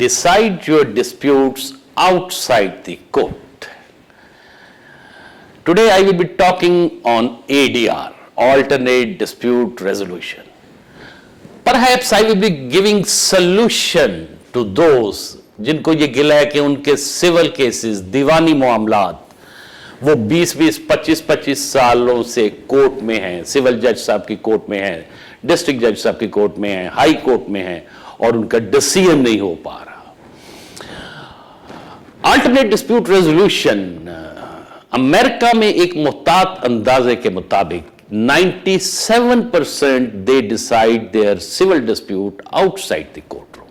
decide your disputes outside the court. Today I will be talking on ADR, alternate dispute resolution. Perhaps I will be giving solution to those जिनको ये गिला है कि उनके civil cases, दीवानी मामलात वो 20-20, 25-25 सालों से कोर्ट में हैं, सिविल जज साहब की कोर्ट में हैं, डिस्ट्रिक्ट जज साहब की कोर्ट में हैं, हाई कोर्ट में हैं और उनका डिसीजन नहीं हो पा रहा। अल्टरनेट डिस्प्यूट रेजोल्यूशन अमेरिका में एक मुहतात अंदाजे के मुताबिक 97% they decide their civil dispute outside the court room.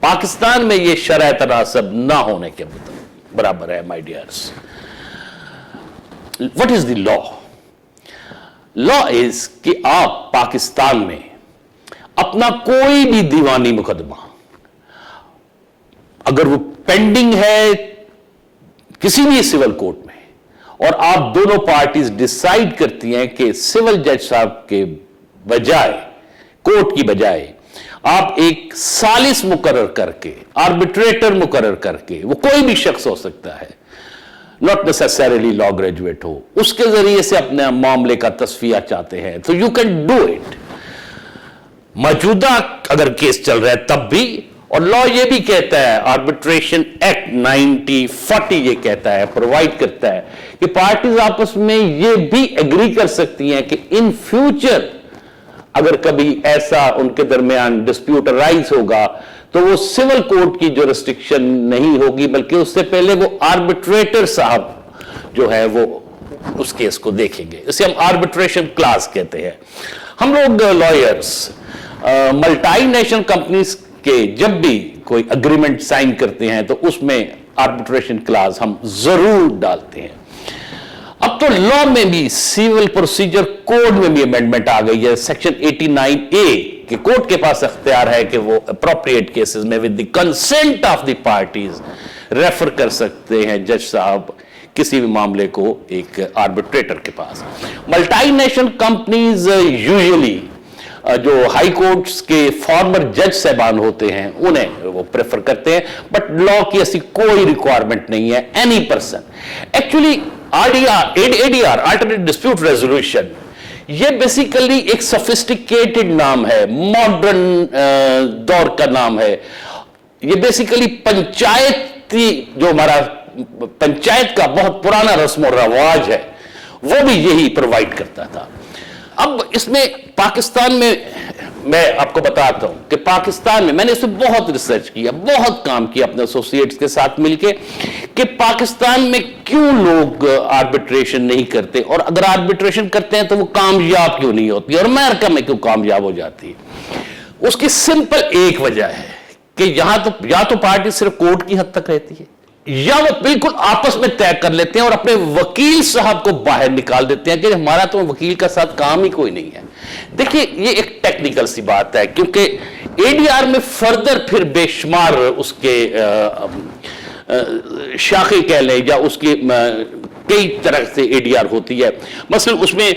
Pakistan में यह शरह तनासब ना होने के बराबर है my dears. What is the law? Law is कि आप पाकिस्तान में अपना कोई भी दीवानी मुकदमा अगर वो पेंडिंग है किसी भी सिविल कोर्ट में और आप दोनों पार्टीज डिसाइड करती हैं कि सिविल जज साहब के बजाय, कोर्ट की बजाय आप एक सालिस मुकर्रर करके, आर्बिट्रेटर मुकर्रर करके, वो कोई भी शख्स हो सकता है, नॉट नेसेसरीली लॉ ग्रेजुएट हो, उसके जरिए से अपने मामले का तस्फिया चाहते हैं तो यू कैन डू इट। मौजूदा अगर केस चल रहा है तब भी, और लॉ ये भी कहता है, आर्बिट्रेशन एक्ट 9040 ये कहता है, प्रोवाइड करता है कि पार्टीज आपस में ये भी एग्री कर सकती हैं कि इन फ्यूचर अगर कभी ऐसा उनके दरमियान डिस्प्यूट अराइज होगा तो वो सिविल कोर्ट की जो रिस्ट्रिक्शन नहीं होगी बल्कि उससे पहले वो आर्बिट्रेटर साहब जो है वो उस केस को देखेंगे। इसे हम आर्बिट्रेशन क्लास कहते हैं। हम लोग लॉयर्स मल्टीनेशनल कंपनीज के जब भी कोई अग्रीमेंट साइन करते हैं तो उसमें आर्बिट्रेशन क्लास हम जरूर डालते हैं। अब तो लॉ में भी, सिविल प्रोसीजर कोड में भी अमेंडमेंट आ गई है, सेक्शन 89A कि कोर्ट के पास अख्तियार है कि वो अप्रोप्रिएट केसेस में with the consent of the parties refer कर सकते हैं जज साहब किसी भी मामले को एक आर्बिट्रेटर के पास। मल्टीनेशनल कंपनीज यूजुअली जो हाई कोर्ट्स के फॉर्मर जज साहबान होते हैं उन्हें वो प्रेफर करते हैं, बट लॉ की ऐसी कोई रिक्वायरमेंट नहीं है। Any person actually ADR, alternate dispute resolution, ये बेसिकली एक सोफिस्टिकेटेड नाम है, मॉडर्न दौर का नाम है। ये बेसिकली पंचायती, जो हमारा पंचायत का बहुत पुराना रस्म और रवाज है वो भी यही प्रोवाइड करता था। अब इसमें पाकिस्तान में मैं आपको बताता हूं कि पाकिस्तान में मैंने इसमें बहुत रिसर्च किया, बहुत काम किया अपने एसोसिएट्स के साथ मिलके कि पाकिस्तान में क्यों लोग आर्बिट्रेशन नहीं करते और अगर आर्बिट्रेशन करते हैं तो वो कामयाब क्यों नहीं होती और अमेरिका में क्यों कामयाब हो जाती है। उसकी सिंपल एक वजह है कि यहां तो या तो पार्टी सिर्फ कोर्ट की हद तक रहती है या वो बिल्कुल आपस में तय कर लेते हैं और अपने वकील साहब को बाहर निकाल देते हैं कि हमारा तो वकील का साथ काम ही कोई नहीं है। देखिए ये एक टेक्निकल सी बात है क्योंकि एडीआर में फर्दर फिर बेशुमार उसके शाखे कह लें या उसकी कई तरह से एडीआर होती है। मसलन उसमें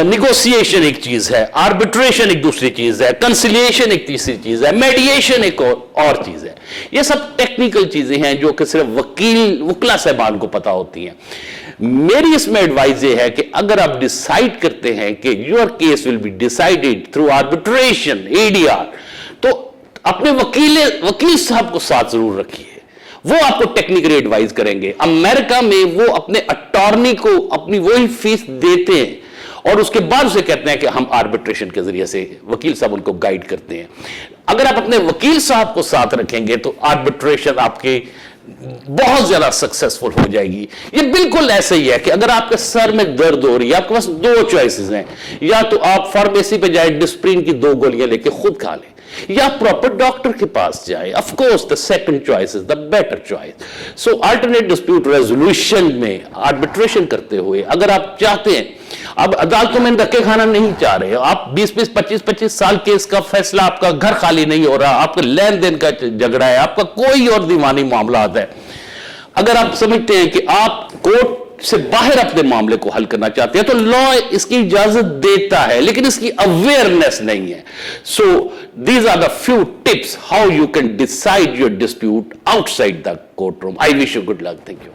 निगोशिएशन एक चीज है, आर्बिट्रेशन एक दूसरी चीज है, कंसिलिएशन एक तीसरी चीज है, मेडिएशन एक और चीज है। ये सब टेक्निकल चीजें हैं जो कि सिर्फ वकीला साहबान को पता होती हैं। मेरी इसमें एडवाइस ये है कि अगर आप डिसाइड करते हैं कि your case will be decided through arbitration ADR, तो अपने वकील साहब को साथ जरूर रखिए, वो आपको टेक्निकली एडवाइस करेंगे। अमेरिका में वो अपने अटॉर्नी को अपनी वही फीस देते हैं और उसके बाद उसे कहते हैं कि हम आर्बिट्रेशन के जरिए से, वकील साहब उनको गाइड करते हैं। अगर आप अपने वकील साहब को साथ रखेंगे तो आर्बिट्रेशन आपके बहुत ज्यादा सक्सेसफुल हो जाएगी। ये बिल्कुल ऐसा ही है कि अगर आपके सर में दर्द हो रही है, आपके पास दो चॉइसेस हैं, या तो आप फार्मेसी पे जाए, डिस्प्रिन की 2 गोलियां लेके खुद खा लें, या प्रॉपर डॉक्टर के पास जाए। Of course the second choice is the better choice. So alternate dispute resolution में आर्बिट्रेशन करते हुए अगर आप चाहते हैं, अब अदालतों में धक्के खाना नहीं चाह रहे, आप 20-20, 25-25 साल केस का फैसला, आपका घर खाली नहीं हो रहा, आपका लेन देन का झगड़ा है, आपका कोई और दीवानी मामला है, अगर आप समझते हैं कि आप कोर्ट سے باہر اپنے معاملے کو حل کرنا چاہتے ہیں تو لا اس کی اجازت دیتا ہے لیکن اس کی اویئرنیس نہیں ہے. So these are the few tips how you can decide your dispute outside the court room. I wish you good luck. Thank you.